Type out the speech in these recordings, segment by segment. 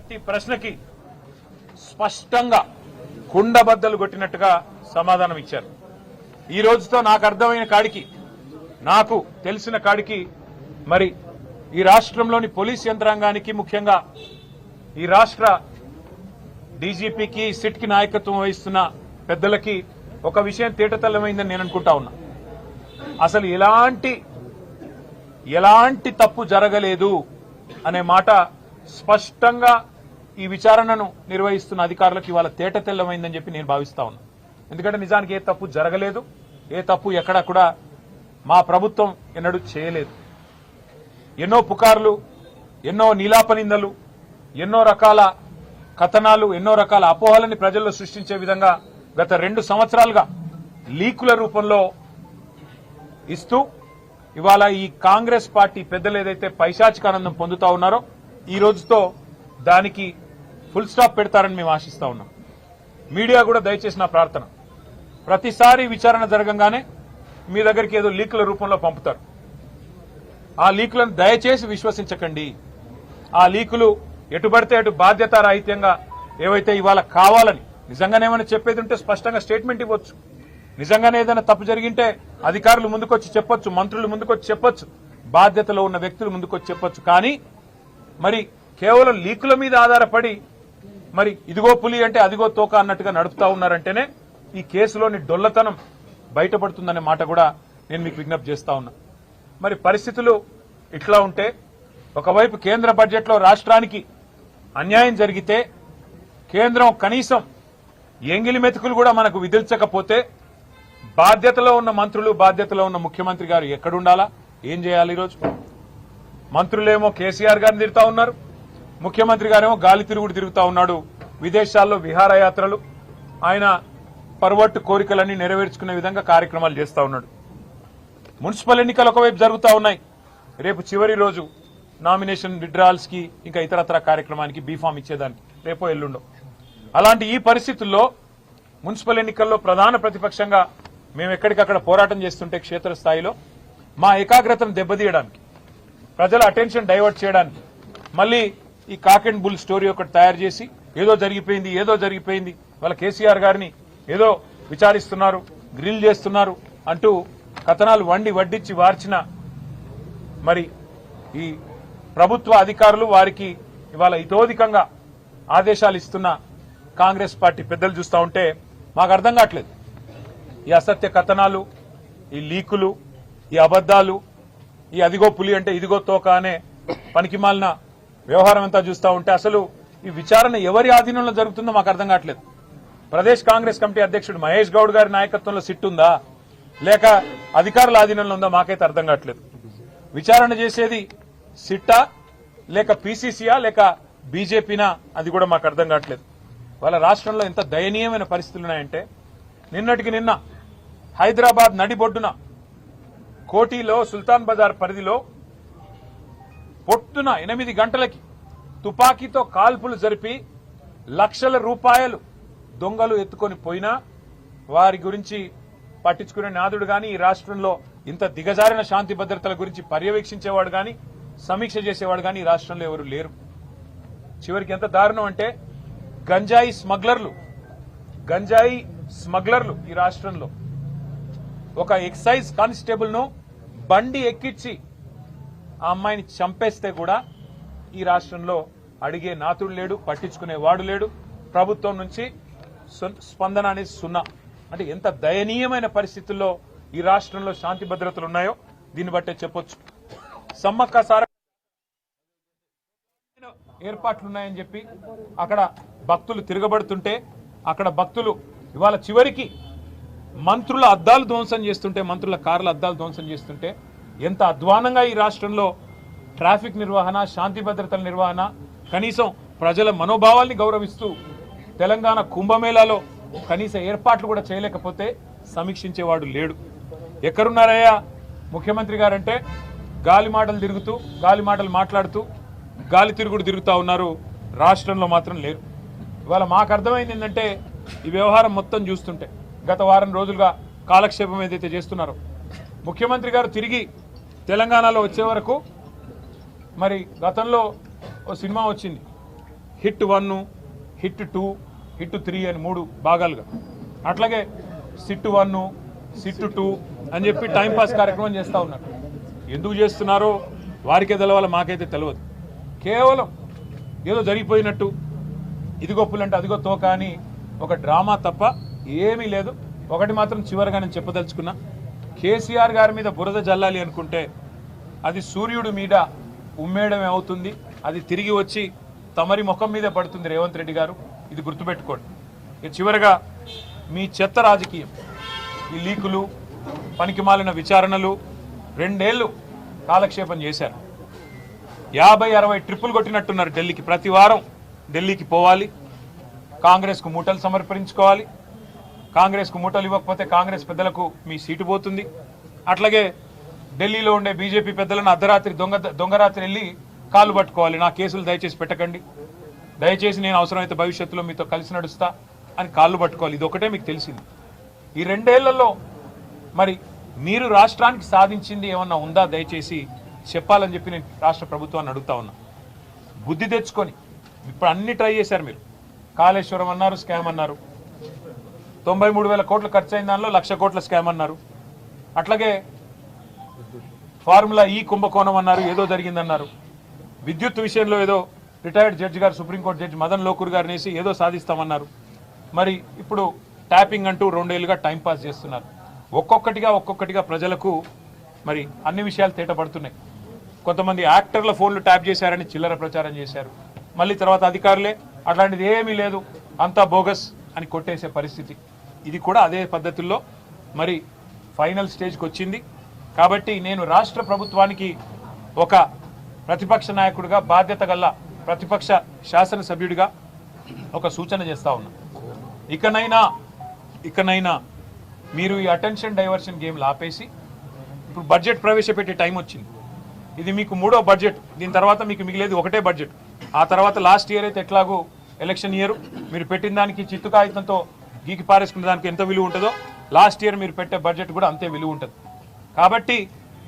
ప్రతి ప్రశ్నకి స్పష్టంగా కుండబద్దలు కొట్టినట్టుగా సమాధానం ఇచ్చారు. ఈ రోజుతో నాకు అర్థమైన కాడికి, నాకు తెలిసిన కాడికి మరి ఈ రాష్ట్రంలోని పోలీస్ యంత్రాంగానికి, ముఖ్యంగా ఈ రాష్ట్ర డీజీపీకి, సిట్కి నాయకత్వం వహిస్తున్న పెద్దలకి ఒక విషయం తేటతెల్లమైందని నేను అనుకుంటా ఉన్నా. అసలు ఎలాంటి తప్పు జరగలేదు అనే మాట స్పష్టంగా ఈ విచారణను నిర్వహిస్తున్న అధికారులకు ఇవాళ తేటతెల్లమైందని చెప్పి నేను భావిస్తా ఉన్నా. ఎందుకంటే నిజానికి ఏ తప్పు జరగలేదు, ఏ తప్పు ఎక్కడ కూడా మా ప్రభుత్వం ఎన్నడూ చేయలేదు. ఎన్నో పుకార్లు, ఎన్నో నీలాపనిందలు, ఎన్నో రకాల కథనాలు, ఎన్నో రకాల అపోహలని ప్రజల్లో సృష్టించే విధంగా గత 2 సంవత్సరాలుగా లీకుల రూపంలో ఇస్తూ ఇవాళ ఈ కాంగ్రెస్ పార్టీ పెద్దలు ఏదైతే పైశాచికానందం పొందుతా ఉన్నారో ఈ రోజుతో దానికి ఫుల్ స్టాప్ పెడతారని మేము ఆశిస్తా ఉన్నాం. మీడియా కూడా దయచేసి నా ప్రార్థన, ప్రతిసారి విచారణ జరగంగానే మీ దగ్గరికి ఏదో లీకుల రూపంలో పంపుతారు. ఆ లీకులను దయచేసి విశ్వసించకండి. ఆ లీకులు ఎటుబడితే అటు బాధ్యతారాహిత్యంగా ఏవైతే ఇవాళ కావాలని నిజంగానే ఏమైనా చెప్పేది ఉంటే స్పష్టంగా స్టేట్మెంట్ ఇవ్వచ్చు. నిజంగానే ఏదైనా తప్పు జరిగింటే అధికారులు ముందుకొచ్చి చెప్పొచ్చు, మంత్రులు ముందుకొచ్చి చెప్పొచ్చు, బాధ్యతలో ఉన్న వ్యక్తులు ముందుకొచ్చి చెప్పొచ్చు. కానీ మరి కేవలం లీకుల మీద ఆధారపడి మరి ఇదిగో పులి అంటే అదిగో తోక అన్నట్టుగా నడుపుతా ఉన్నారంటేనే ఈ కేసులోని డొల్లతనం బయటపడుతుందనే మాట కూడా నేను మీకు విజ్ఞప్తి చేస్తా ఉన్నా. మరి పరిస్థితులు ఇట్లా ఉంటే ఒకవైపు కేంద్ర బడ్జెట్లో రాష్ట్రానికి అన్యాయం జరిగితే కేంద్రం కనీసం ఎంగిలి మెతుకులు కూడా మనకు విధించకపోతే బాధ్యతలో ఉన్న మంత్రులు, బాధ్యతలో ఉన్న ముఖ్యమంత్రి గారు ఎక్కడుండాలా, ఏం చేయాలి? ఈరోజు మంత్రులేమో కేసీఆర్ గారిని తిరుగుతా ఉన్నారు, ముఖ్యమంత్రి గారేమో గాలి తిరుగుడు తిరుగుతా ఉన్నాడు. విదేశాల్లో విహారయాత్రలు, ఆయన పర్వట్టు కోరికలన్నీ నెరవేర్చుకునే విధంగా కార్యక్రమాలు చేస్తా ఉన్నాడు. మున్సిపల్ ఎన్నికలు ఒకవైపు జరుగుతూ ఉన్నాయి. రేపు చివరి రోజు నామినేషన్ విత్డ్రాయల్స్ కి ఇంకా ఇతరత్ర కార్యక్రమానికి బీఫామ్ ఇచ్చేదానికి రేపో ఎల్లుండో. అలాంటి ఈ పరిస్థితుల్లో మున్సిపల్ ఎన్నికల్లో ప్రధాన ప్రతిపక్షంగా మేము ఎక్కడికక్కడ పోరాటం చేస్తుంటే క్షేత్రస్థాయిలో మా ఏకాగ్రతను దెబ్బతీయడానికి, ప్రజల అటెన్షన్ డైవర్ట్ చేయడానికి మళ్ళీ ఈ కాక్ అండ్ బుల్ స్టోరీ ఒకటి తయారు చేసి ఏదో జరిగిపోయింది వాళ్ళ కేసీఆర్ గారిని ఏదో విచారిస్తున్నారు, గ్రిల్ చేస్తున్నారు అంటూ కథనాలు వడ్డించి వార్చిన మరి ఈ ప్రభుత్వ అధికారులు, వారికి ఇవాళ ఇతోధికంగా ఆదేశాలు ఇస్తున్న కాంగ్రెస్ పార్టీ పెద్దలు చూస్తూ ఉంటే మాకు అర్థం కావట్లేదు. ఈ అసత్య కథనాలు, ఈ లీకులు, ఈ అబద్దాలు, ఈ అదిగో పులి అంటే ఇదిగో తోక అనే పనికిమాలిన వ్యవహారం అంతా చూస్తూ ఉంటే అసలు ఈ విచారణ ఎవరి ఆధీనంలో జరుగుతుందో మాకు అర్థం కావట్లేదు. ప్రదేశ్ కాంగ్రెస్ కమిటీ అధ్యక్షుడు మహేష్ గౌడ్ గారి నాయకత్వంలో సిట్ ఉందా, లేక అధికారుల ఆధీనంలో ఉందా మాకైతే అర్థం కావట్లేదు. విచారణ చేసేది సిట్టా, లేక పీసీసీయా, లేక బీజేపీనా, అది కూడా మాకు అర్థం కావట్లేదు. వాళ్ళ రాష్ట్రంలో ఎంత దయనీయమైన పరిస్థితులు ఉన్నాయంటే నిన్నటికి నిన్న హైదరాబాద్ నడిబొడ్డున కోటిలో సుల్తాన్ బజార్ పరిధిలో పొట్టున 8 గంటలకి తుపాకీతో కాల్పులు జరిపి లక్షల రూపాయలు దొంగలు ఎత్తుకొని పోయినా వారి గురించి పట్టించుకునే నాదుడు గాని, ఈ రాష్ట్రంలో ఇంత దిగజారిన శాంతి భద్రతల గురించి పర్యవేక్షించేవాడు గాని, సమీక్ష చేసేవాడు గాని ఈ రాష్ట్రంలో ఎవరు లేరు. చివరికి ఎంత దారుణం అంటే గంజాయి స్మగ్లర్లు ఈ రాష్ట్రంలో ఒక ఎక్సైజ్ కానిస్టేబుల్ ను బండి ఎక్కించి ఆ అమ్మాయిని చంపేస్తే కూడా ఈ రాష్ట్రంలో అడిగే నాతుడు లేడు, పట్టించుకునేవాడు లేడు. ప్రభుత్వం నుంచి స్పందన అనేది 0. అంటే ఎంత దయనీయమైన పరిస్థితుల్లో ఈ రాష్ట్రంలో శాంతి భద్రతలు ఉన్నాయో దీన్ని బట్టే చెప్పొచ్చు. సమ్మక్క సార ఏర్పాట్లున్నాయని చెప్పి అక్కడ భక్తులు తిరగబడుతుంటే, అక్కడ భక్తులు ఇవాళ చివరికి మంత్రుల అద్దాలు ధ్వంసం చేస్తుంటే, మంత్రుల కార్ల అద్దాలు ధ్వంసం చేస్తుంటే ఎంత అధ్వానంగా ఈ రాష్ట్రంలో ట్రాఫిక్ నిర్వహణ, శాంతి భద్రతల నిర్వహణ, కనీసం ప్రజల మనోభావాల్ని గౌరవిస్తూ తెలంగాణ కుంభమేళాలో కనీస ఏర్పాట్లు కూడా చేయలేకపోతే సమీక్షించేవాడు లేడు. ఎక్కడున్నారయ్యా ముఖ్యమంత్రి గారంటే గాలి మాటలు మాట్లాడుతూ గాలి తిరుగుడు తిరుగుతూ ఉన్నారు, రాష్ట్రంలో మాత్రం లేరు. ఇవాళ మాకు అర్థమైంది ఏంటంటే ఈ వ్యవహారం మొత్తం చూస్తుంటే గత వారం రోజులుగా కాలక్షేపం ఏదైతే చేస్తున్నారో, ముఖ్యమంత్రి గారు తిరిగి తెలంగాణలో వచ్చే వరకు మరి గతంలో ఓ సినిమా వచ్చింది, హిట్ 1, హిట్ 2, హిట్ 3 అని 3 భాగాలుగా, అట్లాగే సిట్ 1, సిట్ 2 అని చెప్పి టైంపాస్ కార్యక్రమం చేస్తూ ఉన్నారు. ఎందుకు చేస్తున్నారో వారికే తెలవాలి, మాకైతే తెలియదు. కేవలం ఏదో జరిగిపోయినట్టు ఇదిగో పులంటే అదిగో తోక అని ఒక డ్రామా తప్ప ఏమీ లేదు. ఒకటి మాత్రం చివరిగా నేను చెప్పదలుచుకున్నా, కేసీఆర్ గారి మీద బురద జల్లాలి అనుకుంటే అది సూర్యుడి మీద ఉమ్మేయడమే అవుతుంది. అది తిరిగి వచ్చి తమరి ముఖం మీదే పడుతుంది రేవంత్ రెడ్డి గారు, ఇది గుర్తుపెట్టుకోండి. ఇక చివరిగా మీ చెత్త రాజకీయం, ఈ లీకులు, పనికిమాలిన విచారణలు 2 ఏళ్ళు కాలక్షేపం చేశారు. 50-60 ట్రిప్పులు కొట్టినట్టున్నారు ఢిల్లీకి. ప్రతి వారం ఢిల్లీకి పోవాలి, కాంగ్రెస్కు మూటలు సమర్పించుకోవాలి. కాంగ్రెస్కు మూటలు ఇవ్వకపోతే కాంగ్రెస్ పెద్దలకు మీ సీటు పోతుంది. అట్లాగే ఢిల్లీలో ఉండే బీజేపీ పెద్దలను అర్ధరాత్రి దొంగరాత్రి వెళ్ళి కాళ్ళు పట్టుకోవాలి, నా కేసులు దయచేసి పెట్టకండి, దయచేసి నేను అవసరమైతే భవిష్యత్తులో మీతో కలిసి నడుస్తా అని కాళ్ళు పట్టుకోవాలి. ఇది ఒకటే మీకు తెలిసింది. ఈ 2 ఏళ్లలో మరి మీరు రాష్ట్రానికి సాధించింది ఏమన్నా ఉందా దయచేసి చెప్పాలని చెప్పి నేను రాష్ట్ర ప్రభుత్వాన్ని అడుగుతా ఉన్నా. బుద్ధి తెచ్చుకొని ఇప్పుడు అన్ని ట్రై చేశారు మీరు. కాళేశ్వరం అన్నారు, స్కామ్ అన్నారు. 93,000 కోట్లు ఖర్చు అయిన దానిలో 1,00,000 కోట్ల స్కామ్ అన్నారు. అట్లాగే ఫార్ములా ఈ కుంభకోణం అన్నారు, ఏదో జరిగిందన్నారు. విద్యుత్ విషయంలో ఏదో రిటైర్డ్ జడ్జి గారు, సుప్రీంకోర్టు జడ్జి మదన్ లోకూర్ గారిని వేసి ఏదో సాధిస్తామన్నారు. మరి ఇప్పుడు ట్యాపింగ్ అంటూ 2 ఏళ్ళుగా టైంపాస్ చేస్తున్నారు. ఒక్కొక్కటిగా ప్రజలకు మరి అన్ని విషయాలు తేటపడుతున్నాయి. కొంతమంది యాక్టర్ల ఫోన్లు ట్యాప్ చేశారని చిల్లర ప్రచారం చేశారు. మళ్ళీ తర్వాత అధికారులే అట్లాంటిది ఏమీ లేదు, అంతా బోగస్ అని కొట్టేసే పరిస్థితి. ఇది కూడా అదే పద్ధతుల్లో మరి ఫైనల్ స్టేజ్కి వచ్చింది. కాబట్టి నేను రాష్ట్ర ప్రభుత్వానికి ఒక ప్రతిపక్ష నాయకుడిగా, బాధ్యత గల ప్రతిపక్ష శాసనసభ్యుడిగా ఒక సూచన చేస్తా ఉన్నా. ఇకనైనా మీరు ఈ అటెన్షన్ డైవర్షన్ గేమ్లు ఆపేసి ఇప్పుడు బడ్జెట్ ప్రవేశపెట్టే టైం వచ్చింది. ఇది మీకు 3వ బడ్జెట్. దీని తర్వాత మీకు మిగిలేది ఒకటే బడ్జెట్. ఆ తర్వాత లాస్ట్ ఇయర్ అయితే ఎట్లాగో ఎలక్షన్ ఇయర్, మీరు పెట్టిన దానికి చిత్తు కాగితంతో గీకి పారేసుకున్న దానికి ఎంత విలువ ఉంటుందో లాస్ట్ ఇయర్ మీరు పెట్టే బడ్జెట్ కూడా అంతే విలువ ఉంటుంది. కాబట్టి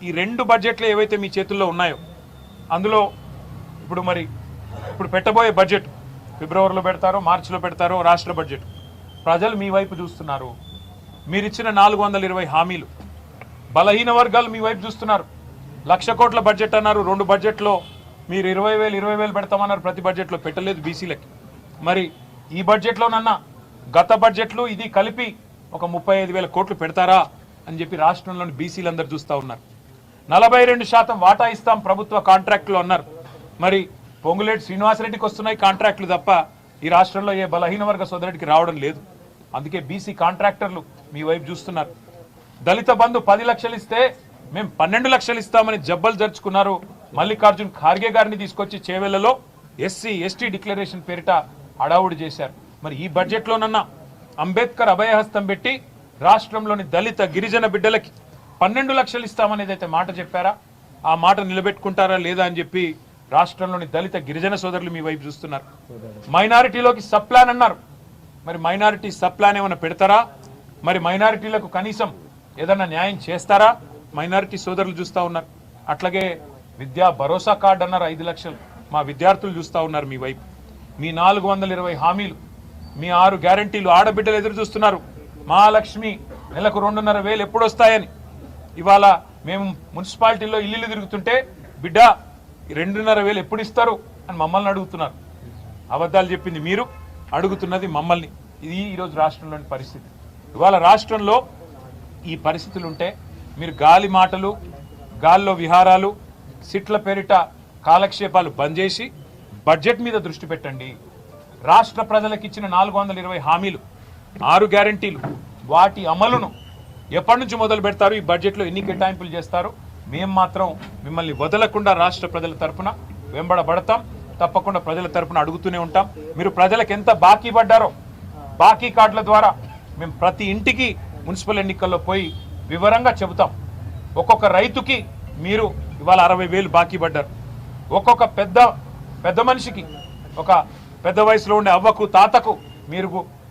ఈ 2 బడ్జెట్లు ఏవైతే మీ చేతుల్లో ఉన్నాయో అందులో ఇప్పుడు పెట్టబోయే బడ్జెట్ ఫిబ్రవరిలో పెడతారో, మార్చిలో పెడతారో రాష్ట్ర బడ్జెట్. ప్రజలు మీ వైపు చూస్తున్నారు. మీరిచ్చిన 420 హామీలు, బలహీన వర్గాలు మీ వైపు చూస్తున్నారు. 1,00,000 కోట్ల బడ్జెట్ అన్నారు, 2 బడ్జెట్లో మీరు 20,000 పెడతామన్నారు, ప్రతి బడ్జెట్లో పెట్టలేదు బీసీలకి. మరి ఈ బడ్జెట్లోనన్నా గత బడ్జెట్లు ఇది కలిపి ఒక 35,000 కోట్లు పెడతారా అని చెప్పి రాష్ట్రంలోని బీసీలందరూ చూస్తూ ఉన్నారు. 42% వాటా ఇస్తాం ప్రభుత్వ కాంట్రాక్టులు అన్నారు. మరి పొంగులేటి శ్రీనివాసరెడ్డికి వస్తున్నాయి కాంట్రాక్టులు తప్ప ఈ రాష్ట్రంలో ఏ బలహీన వర్గ సోదరుడికి రావడం లేదు. అందుకే బీసీ కాంట్రాక్టర్లు మీ వైపు చూస్తున్నారు. దళిత బంధు 10 లక్షలు ఇస్తే మేము 12 లక్షలు ఇస్తామని జబ్బలు జరుచుకున్నారు. మల్లికార్జున్ ఖార్గే గారిని తీసుకొచ్చి చేవెళ్లలో ఎస్సీ ఎస్టీ డిక్లరేషన్ పేరిట అడావుడి చేశారు. మరి ఈ బడ్జెట్లోనన్నా అంబేద్కర్ అభయహస్తం పెట్టి రాష్ట్రంలోని దళిత గిరిజన బిడ్డలకి 12 లక్షలు ఇస్తామనేది అయితే మాట చెప్పారా, ఆ మాట నిలబెట్టుకుంటారా లేదా అని చెప్పి రాష్ట్రంలోని దళిత గిరిజన సోదరులు మీ వైపు చూస్తున్నారు. మైనారిటీలోకి సబ్ ప్లాన్ అన్నారు. మరి మైనారిటీ సబ్ ప్లాన్ ఏమైనా పెడతారా? మరి మైనారిటీలకు కనీసం ఏదన్నా న్యాయం చేస్తారా? మైనారిటీ సోదరులు చూస్తూ ఉన్నారు. అట్లాగే విద్యా భరోసా కార్డు అన్నారు 5 లక్షలు, మా విద్యార్థులు చూస్తూ ఉన్నారు మీ వైపు. మీ 420 హామీలు, మీ 6 గ్యారంటీలు ఆడబిడ్డలు ఎదురు చూస్తున్నారు. మహాలక్ష్మి నెలకు 2,500 ఎప్పుడు వస్తాయని. ఇవాళ మేము మున్సిపాలిటీలో ఇల్లు తిరుగుతుంటే బిడ్డ 2,500 ఎప్పుడు ఇస్తారు అని మమ్మల్ని అడుగుతున్నారు. అబద్ధాలు చెప్పింది మీరు, అడుగుతున్నది మమ్మల్ని. ఇది ఈరోజు రాష్ట్రంలోని పరిస్థితి. ఇవాళ రాష్ట్రంలో ఈ పరిస్థితులు ఉంటే మీరు గాలి మాటలు, గాల్లో విహారాలు, సిట్ల పేరిట కాలక్షేపాలు బంద్ చేసి బడ్జెట్ మీద దృష్టి పెట్టండి. రాష్ట్ర ప్రజలకు ఇచ్చిన 420 హామీలు, 6 గ్యారంటీలు, వాటి అమలును ఎప్పటి నుంచి మొదలు పెడతారు, ఈ బడ్జెట్లో ఎన్ని కేటాయింపులు చేస్తారు? మేము మాత్రం మిమ్మల్ని వదలకుండా రాష్ట్ర ప్రజల తరఫున వెంబడబడతాం. తప్పకుండా ప్రజల తరఫున అడుగుతూనే ఉంటాం. మీరు ప్రజలకు ఎంత బాకీ పడ్డారో బాకీ కార్డుల ద్వారా మేము ప్రతి ఇంటికి మున్సిపల్ ఎన్నికల్లో పోయి వివరంగా చెబుతాం. ఒక్కొక్క రైతుకి మీరు ఇవాళ 60,000 బాకీ పడ్డారు. ఒక్కొక్క పెద్ద మనిషికి, ఒక పెద్ద వయసులో ఉండే అవ్వకు తాతకు మీరు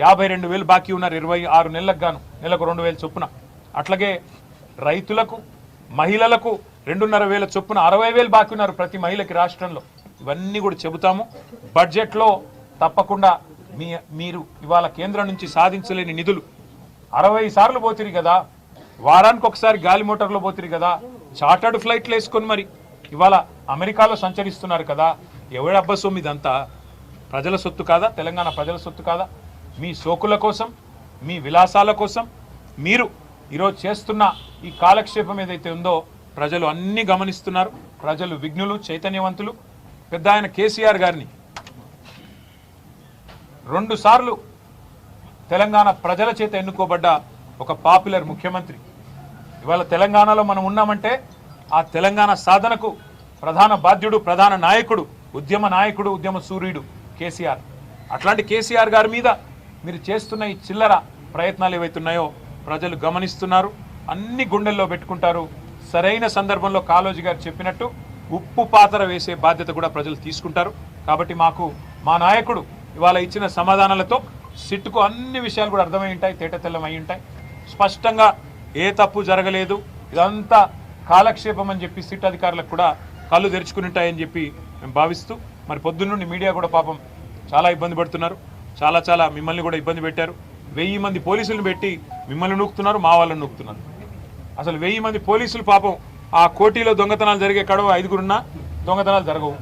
52,000 బాకీ ఉన్నారు 26 నెలలకు గాను, నెలకు 2,000 చొప్పున. అట్లాగే రైతులకు, మహిళలకు 2,500 చొప్పున 60,000 బాకీ ఉన్నారు ప్రతి మహిళకి రాష్ట్రంలో. ఇవన్నీ కూడా చెబుతాము. బడ్జెట్లో తప్పకుండా మీరు ఇవాళ కేంద్రం నుంచి సాధించలేని నిధులు 60 సార్లు పోతిరి కదా, వారానికి ఒకసారి గాలి మోటార్లో పోతిరి కదా, చార్టర్డ్ ఫ్లైట్లు వేసుకొని మరి ఇవాళ అమెరికాలో సంచరిస్తున్నారు కదా. ఎవరి అబ్బా సొమ్ము ఇదంతా? ప్రజల సొత్తు కాదా? తెలంగాణ ప్రజల సొత్తు కాదా? మీ సోకుల కోసం, మీ విలాసాల కోసం మీరు ఈరోజు చేస్తున్న ఈ కాలక్షేపం ఏదైతే ఉందో ప్రజలు అన్నీ గమనిస్తున్నారు. ప్రజలు విఘ్నులు, చైతన్యవంతులు. పెద్ద ఆయన కేసీఆర్ గారిని 2 సార్లు తెలంగాణ ప్రజల చేత ఎన్నుకోబడ్డ ఒక పాపులర్ ముఖ్యమంత్రి. ఇవాళ తెలంగాణలో మనం ఉన్నామంటే ఆ తెలంగాణ సాధనకు ప్రధాన బాధ్యుడు, ప్రధాన నాయకుడు, ఉద్యమ నాయకుడు, ఉద్యమ సూర్యుడు కేసీఆర్. అట్లాంటి కేసీఆర్ గారి మీద మీరు చేస్తున్న ఈ చిల్లర ప్రయత్నాలు ఏవైతున్నాయో ప్రజలు గమనిస్తున్నారు. అన్ని గుండెల్లో పెట్టుకుంటారు. సరైన సందర్భంలో కాళోజీ గారు చెప్పినట్టు ఉప్పు పాతర వేసే బాధ్యత కూడా ప్రజలు తీసుకుంటారు. కాబట్టి మా నాయకుడు ఇవాళ ఇచ్చిన సమాధానాలతో సిట్టుకు అన్ని విషయాలు కూడా అర్థమై ఉంటాయి, తేటతెల్లం అయి ఉంటాయి. స్పష్టంగా ఏ తప్పు జరగలేదు, ఇదంతా కాలక్షేపం అని చెప్పి సిట్ అధికారులకు కూడా కళ్ళు తెరుచుకుని ఉంటాయని చెప్పి మేము భావిస్తూ, మరి పొద్దున్నుండి మీడియా కూడా పాపం చాలా ఇబ్బంది పడుతున్నారు. చాలా మిమ్మల్ని కూడా ఇబ్బంది పెట్టారు. 1000 మంది పోలీసులను పెట్టి మిమ్మల్ని నూకుతున్నారు, మా వాళ్ళని నూకుతున్నారు. అసలు 1000 మంది పోలీసులు పాపం ఆ కోటిలో దొంగతనాలు జరిగే కడవ 5గురున్నా దొంగతనాలు జరగవు.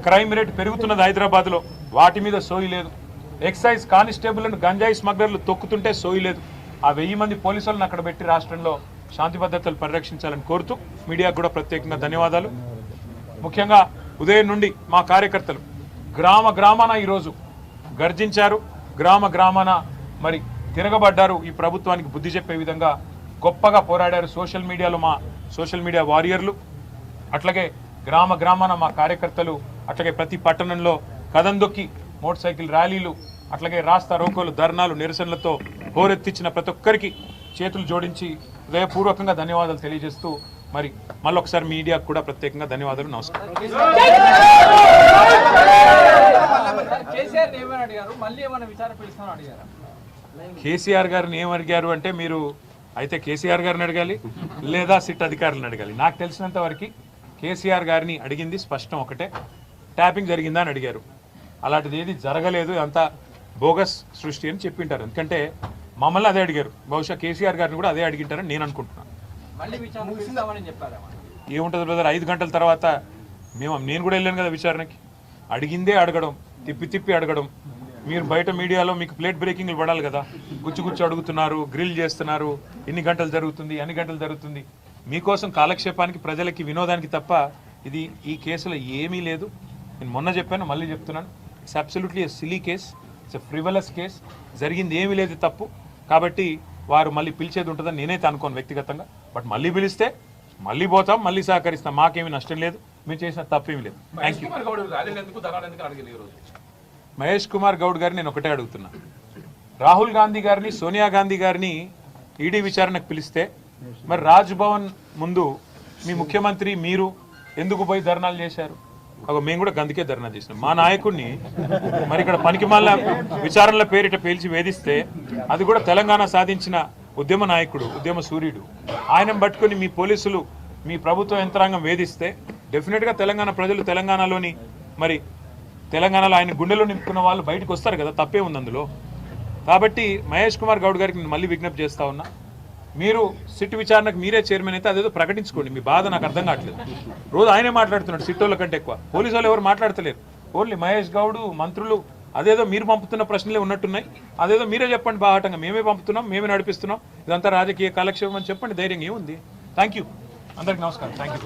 క్రైమ్ రేట్ పెరుగుతున్నది హైదరాబాద్లో, వాటి మీద సోయి లేదు. ఎక్సైజ్ కానిస్టేబుల్ను గంజాయి స్మగ్లర్లు తొక్కుతుంటే సోయి లేదు. ఆ 1000 మంది పోలీసులను అక్కడ పెట్టి రాష్ట్రంలో శాంతి భద్రతలు పరిరక్షించాలని కోరుతూ మీడియాకు కూడా ప్రత్యేకంగా ధన్యవాదాలు. ముఖ్యంగా ఉదయం నుండి మా కార్యకర్తలు గ్రామాన ఈరోజు గర్జించారు, గ్రామాన మరి తిరగబడ్డారు. ఈ ప్రభుత్వానికి బుద్ధి చెప్పే విధంగా గొప్పగా పోరాడారు. సోషల్ మీడియాలో మా సోషల్ మీడియా వారియర్లు, అట్లాగే గ్రామాన మా కార్యకర్తలు, అట్లాగే ప్రతి పట్టణంలో కదందొక్కి మోటార్ సైకిల్ ర్యాలీలు, అట్లాగే రాస్తా రోకోలు, ధర్నాలు, నిరసనలతో హోరెత్తించిన ప్రతి ఒక్కరికి చేతులు జోడించి హృదయపూర్వకంగా ధన్యవాదాలు తెలియజేస్తూ మరి మళ్ళొకసారి మీడియాకు కూడా ప్రత్యేకంగా ధన్యవాదాలు. నమస్కారం. కేసీఆర్ గారిని ఏమడిగారు అంటే మీరు అయితే కేసీఆర్ గారిని అడగాలి లేదా సిట్ అధికారులను అడగాలి. నాకు తెలిసినంత వరకు కేసీఆర్ గారిని అడిగింది స్పష్టం ఒకటే, ట్యాపింగ్ జరిగిందా అని అడిగారు. అలాంటిది ఏది జరగలేదు, అంతా బోగస్ సృష్టి అని చెప్పింటారు. ఎందుకంటే మమ్మల్ని అదే అడిగారు, బహుశా కేసీఆర్ గారిని కూడా అదే అడిగింటారని నేను అనుకుంటున్నాను. ఏముంటుంది బ్రదర్, 5 గంటల తర్వాత నేను కూడా వెళ్ళాను కదా విచారణకి. అడిగిందే అడగడం, తిప్పి అడగడం. మీరు బయట మీడియాలో మీకు ప్లేట్ బ్రేకింగ్లు పడాలి కదా, గుచ్చు అడుగుతున్నారు, గ్రిల్ చేస్తున్నారు, ఎన్ని గంటలు జరుగుతుంది, అన్ని గంటలు జరుగుతుంది. మీకోసం కాలక్షేపానికి, ప్రజలకి వినోదానికి తప్ప ఇది ఈ కేసులో ఏమీ లేదు. నేను మొన్న చెప్పాను, మళ్ళీ చెప్తున్నాను, it's absolutely a silly case, it's a frivolous case. జరిగింది ఏమీ లేదు తప్పు. కాబట్టి వారు మళ్ళీ పిలిచేది ఉంటుందని నేనైతే అనుకోను వ్యక్తిగతంగా. బట్ మళ్ళీ పిలిస్తే మళ్ళీ పోతాం, మళ్ళీ సహకరిస్తాం, మాకేమీ నష్టం లేదు, మేము చేసిన తప్పేమీ లేదు. Thank you. మహేష్ కుమార్ గౌడ్ గారిని నేను ఒకటే అడుగుతున్నా, రాహుల్ గాంధీ గారిని, సోనియా గాంధీ గారిని ఈడీ విచారణకు పిలిస్తే మరి రాజ్ భవన్ ముందు మీ ముఖ్యమంత్రి మీరు ఎందుకు పోయి ధర్నాలు చేశారు? మేము కూడా గందుకే ధర్నా చేసినాం. మా నాయకుడిని మరి ఇక్కడ పనికిమాల విచారణల పేరిట పేల్చి వేధిస్తే, అది కూడా తెలంగాణ సాధించిన ఉద్యమ నాయకుడు, ఉద్యమ సూర్యుడు, ఆయనను పట్టుకుని మీ పోలీసులు, మీ ప్రభుత్వ యంత్రాంగం వేధిస్తే డెఫినెట్గా తెలంగాణ ప్రజలు, తెలంగాణలోని మరి తెలంగాణలో ఆయన గుండెలో నింపుకున్న వాళ్ళు బయటకు వస్తారు కదా, తప్పే ఉంది అందులో. కాబట్టి మహేష్ కుమార్ గౌడ్ గారికి నేను మళ్ళీ విజ్ఞప్తి చేస్తా ఉన్నా, మీరు సిట్ విచారణకు మీరే చైర్మన్ అయితే అదేదో ప్రకటించుకోండి. మీ బాధ నాకు అర్థం కావట్లేదు. రోజు ఆయనే మాట్లాడుతున్నాడు, సిట్టోళ్ళ కంటే ఎక్కువ. పోలీసు వాళ్ళు ఎవరు మాట్లాడతలేరు, ఓన్లీ మహేష్ గౌడ్, మంత్రులు. అదేదో మీరు పంపుతున్న ప్రశ్నలే ఉన్నట్టున్నాయి, అదేదో మీరే చెప్పండి బాహాటంగా, మేమే పంపుతున్నాం, మేమే నడిపిస్తున్నాం, ఇదంతా రాజకీయ కాలక్షేపం అని చెప్పండి, ధైర్యం ఏముంది. థ్యాంక్ యూ, అందరికి నమస్కారం. Thank you.